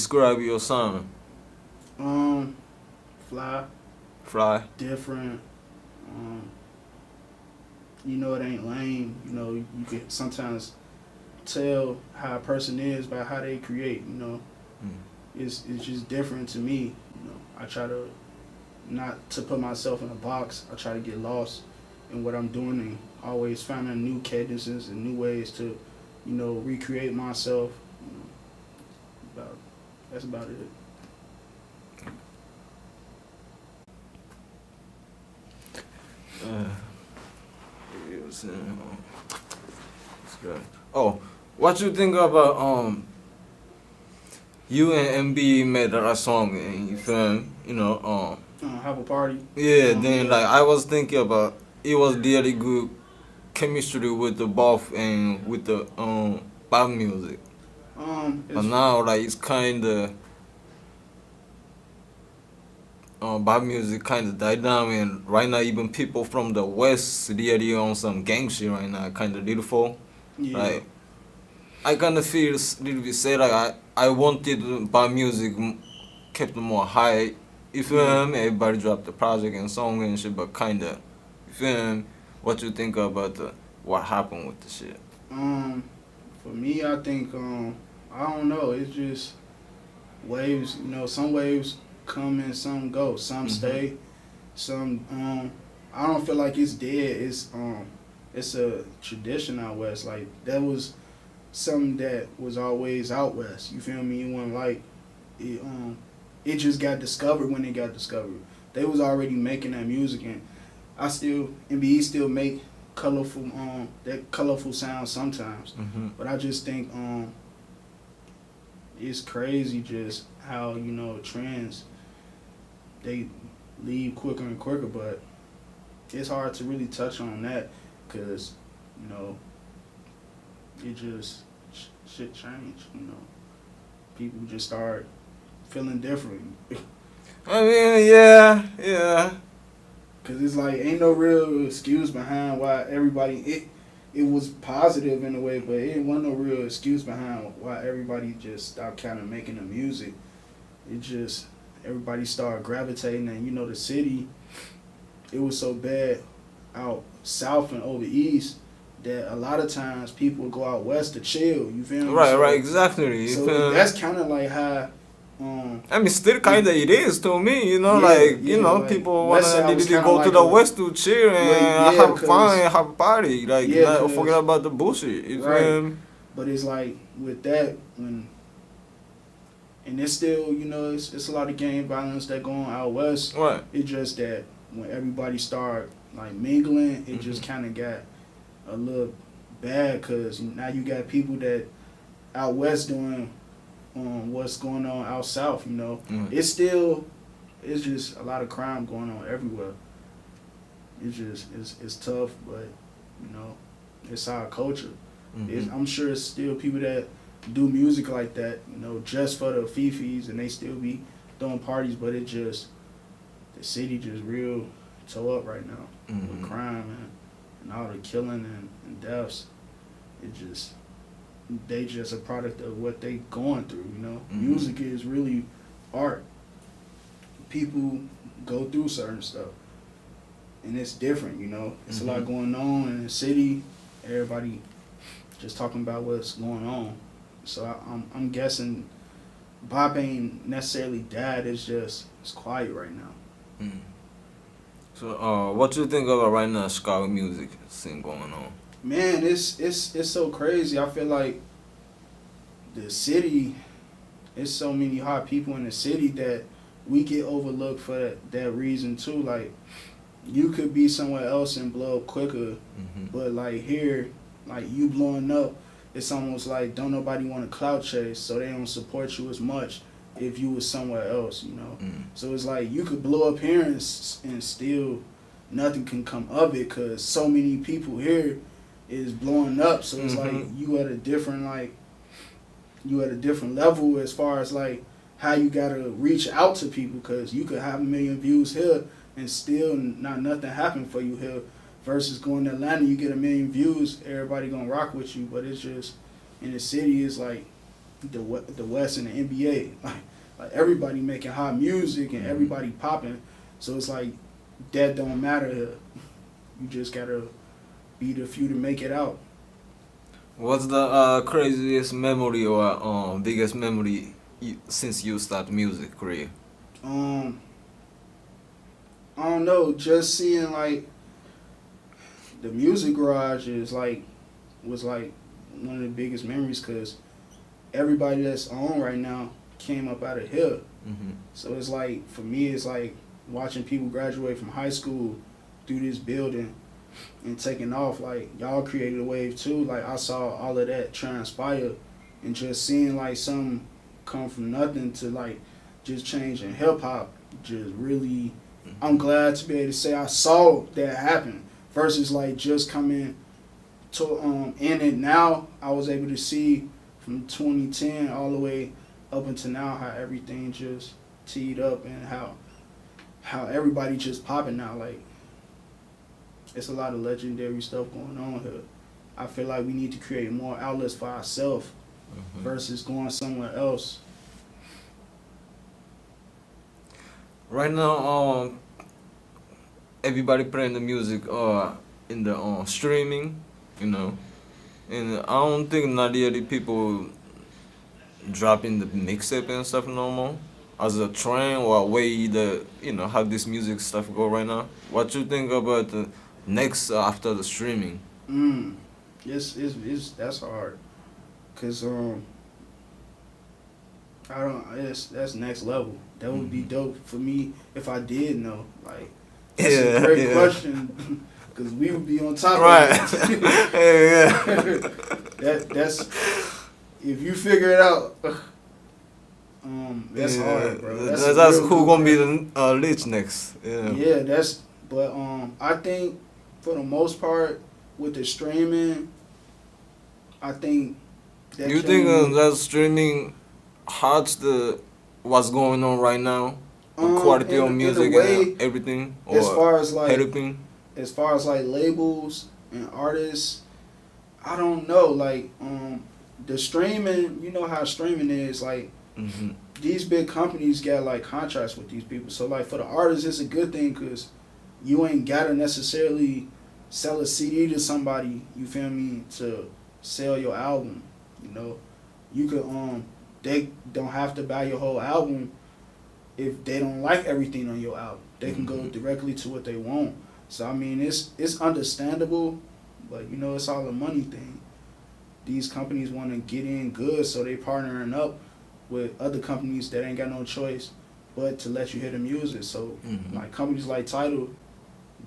describe your sound? Fly, Fly. different. You know, it ain't lame. You know, you can sometimes tell how a person is by how they create. You know, Mm. it's just different to me. You know, I try to not to put myself in a box. I try to get lost in what I'm doing and always finding new cadences and new ways to, you know, recreate myself. You know, that's about it. Uh, it was, it's good. Oh, what you think about you and MB made a song and you feel me? You know Have a party. yeah. Then Yeah. like I was thinking about it was really good chemistry with the both and with the pop music. But It's now like it's kinda pop music kinda died down and right now even people from the west really on some gang shit right now kinda beautiful. yeah. Like I kinda feel a little bit sad like I wanted pop music kept more high. You Yeah. feel me? Everybody dropped the project and song and shit, but kinda, you feel me? What you think about what happened with the shit? Um, for me, I think I don't know. It's just waves. You know, some waves come and some go. Some Mhm. stay. Some I don't feel like it's dead. It's a tradition out west. Like that was something that was always out west. You feel me? It wasn't like it. It just got discovered when it got discovered. They was already making that music, and NBE still make colorful that colorful sound sometimes. Mhm. But I just think it's crazy just how, you know, trends they leave quicker and quicker, but it's hard to really touch on that because, you know, it just shit changed. You know, people just start feeling different. I mean, yeah. Cause it's like ain't no real excuse behind why it was positive in a way, but it wasn't no real excuse behind why everybody just stopped kind of making the music. It just everybody started gravitating, and you know the city, it was so bad out south and over east that a lot of times people would go out west to chill. You feel me? Right, exactly. You So feel me? that's kind of like how. I mean, still kinda it is to me, you know, Yeah, like, you yeah, know, like people wanna Westside was literally kind of go to like the a west to chill and yeah, have fun cause and have a party, like, yeah, not forget cause about the bullshit, you right. feel me? But it's like with that when and it's still, you know, it's a lot of gang violence that go on out west. Right. It's just that when everybody start like mingling, it just Mhm. kind of got a little bad because now you got people that out west doing what's going on out south. You know, Mhm. it's just a lot of crime going on everywhere. It's tough, but you know, it's our culture. Mhm. I'm sure it's still people that do music like that, you know, just for the fifis, and they still be throwing parties. But the city just real toe up right now with Mhm. crime and all the killing and deaths. It just they just a product of what they going through. You know, Mhm. music is really art. People go through certain stuff, and it's different. You know, it's a lot Mhm. going on in the city. Everybody just talking about what's going on. So I'm guessing Bob ain't necessarily dead. It's quiet right now. Mhm. So, what you think about right now Chicago music scene going on? Man, it's so crazy. I feel like the city. It's so many hot people in the city that we get overlooked for that reason too. Like you could be somewhere else and blow up quicker, Mhm. but like here, like you blowing up, it's almost like don't nobody want to clout chase, so they don't support you as much if you was somewhere else, you know. Mhm. So it's like you could blow up here and still nothing can come of it because so many people here is blowing up. So it's like Mhm. you at a different level as far as like how you gotta reach out to people because you could have 1 million views here and still not nothing happen for you here versus going to Atlanta, you get 1 million views, everybody gonna rock with you, but it's just in the city it's like the West and the NBA. Like everybody making hot music and everybody popping. So it's like that don't matter. You just gotta be the few to make it out. What's the craziest memory or biggest memory since you start music career? I don't know. Just seeing like the music garage was like one of the biggest memories because everybody that's on right now came up out of here. Mm-hmm. So it's like for me, it's like watching people graduate from high school through this building and taking off. Like y'all created a wave too. Like I saw all of that transpire and just seeing like something come from nothing to like just changing hip hop. Just really, I'm glad to be able to say I saw that happen versus like just coming to in it now. I was able to see from 2010 all the way up until now how everything just teed up and how everybody just popping now. Like it's a lot of legendary stuff going on here. I feel like we need to create more outlets for ourselves versus going somewhere else. Right now, everybody playing the music in the streaming, you know, and I don't think not really people dropping the mixtape and stuff no more as a trend or a way that how this music stuff go right now. What you think about the next after the streaming? It's that's hard, cause I don't. That's next level. That would be dope for me if I did know. Like that's a great question, cause we would be on top of it. That's if you figure it out. That's hard, bro. That's who gonna be the lich next. Yeah, but I think for the most part with the streaming, I think that you think that streaming hurts what's going on right now, the quality of music and everything, or as far as like helping? As far as like labels and artists, I don't know. Like the streaming, you know how streaming is. Like these big companies got like contracts with these people. So like for the artists, it's a good thing because you ain't gotta necessarily sell a CD to somebody. You feel me? To sell your album, you know, you could they don't have to buy your whole album if they don't like everything on your album. They can go directly to what they want. So I mean, it's understandable, but it's all a money thing. These companies want to get in good, so they partnering up with other companies that ain't got no choice but to let you hear the music. So like companies like Tidal,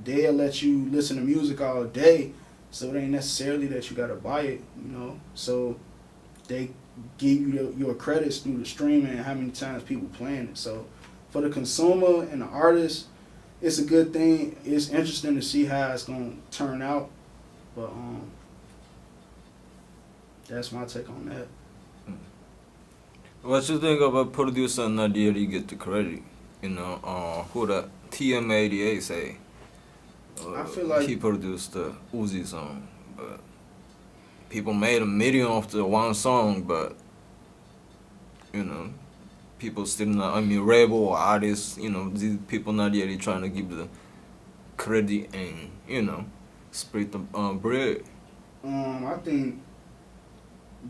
they'll let you listen to music all day, so it ain't necessarily that you gotta buy it, So they give you your credits through the streaming and how many times people playing it. So for the consumer and the artist, it's a good thing. It's interesting to see how it's gonna turn out, but that's my take on that. What you think about producer not really get the credit? Who the TM88 say? I feel like he produced the Uzi song, but people made $1 million off the one song, but people still not. I mean, rebel or artists, these people not really trying to give the credit and split the bread. I think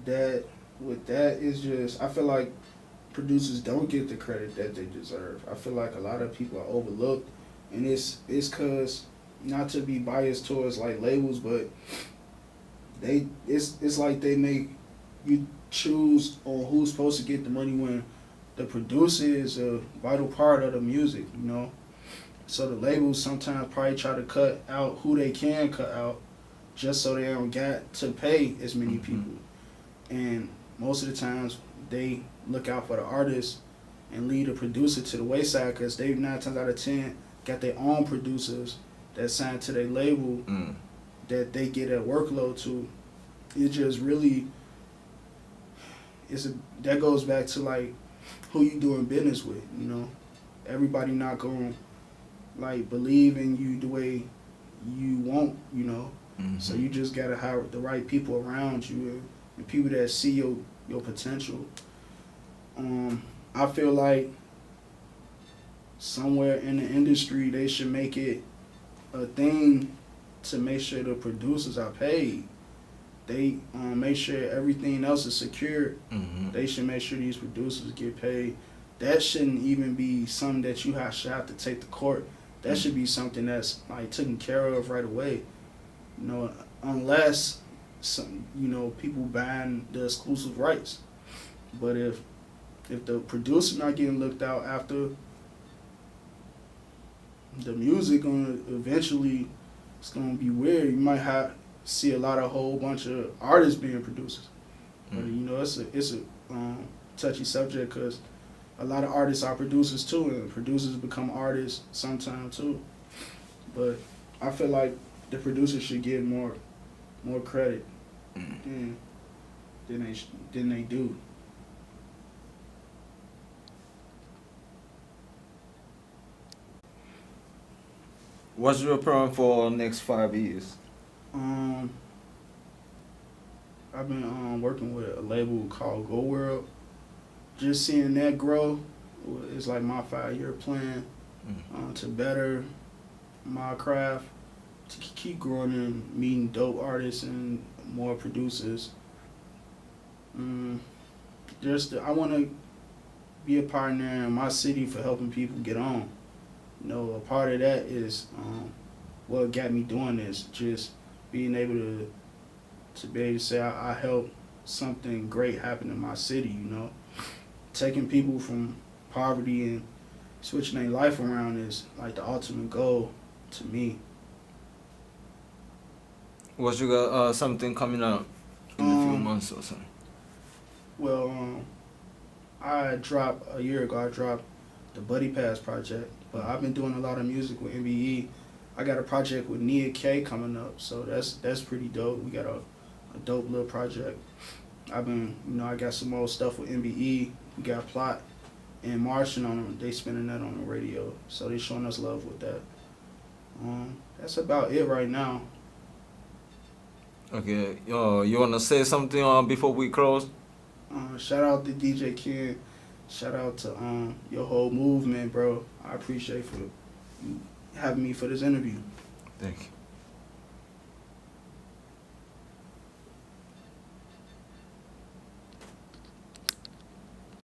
that with that is just, I feel like producers don't get the credit that they deserve. I feel like a lot of people are overlooked, and it's cause, not to be biased towards like labels, but it's like they make you choose on who's supposed to get the money when the producer is a vital part of the music, So the labels sometimes probably try to cut out who they can cut out just so they don't got to pay as many people. And most of the times they look out for the artist and lead the producer to the wayside because they 9 times out of 10 got their own producers that signed to their label that they get a workload to. It just really that goes back to like who you doing business with, Everybody not gonna like believe in you the way you want, So you just gotta have the right people around you and people that see your potential. I feel like somewhere in the industry they should make it a thing to make sure the producers are paid. They make sure everything else is secure. Mm-hmm. They should make sure these producers get paid. That shouldn't even be something that you should have to take to court. That should be something that's like taken care of right away. You know, unless some people buying the exclusive rights. But if the producer not getting looked out after, the music gonna eventually, it's gonna be weird. You might see a whole bunch of artists being producers. But it's a touchy subject because a lot of artists are producers too, and producers become artists sometime too. But I feel like the producers should get more credit than they do. What's your plan for next 5 years? I've been working with a label called Go World. Just seeing that grow is like my 5-year plan to better my craft, to keep growing and meeting dope artists and more producers. I want to be a partner in my city for helping people get on. A part of that is what got me doing this, just being able to be able to say I helped something great happen in my city, Taking people from poverty and switching their life around is like the ultimate goal to me. What you got something coming out in a few months or something? Well, a year ago I dropped the Buddy Pass project, but I've been doing a lot of music with MBE. I got a project with Nia K coming up, so that's pretty dope. We got a dope little project. I got some more stuff with MBE. We got Plot and Martian on them. They spinning that on the radio, so they showing us love with that. That's about it right now. Okay, you wanna say something before we close? Shout out to DJ Ken. Shout out to your whole movement, bro. I appreciate for you having me for this interview. Thank you.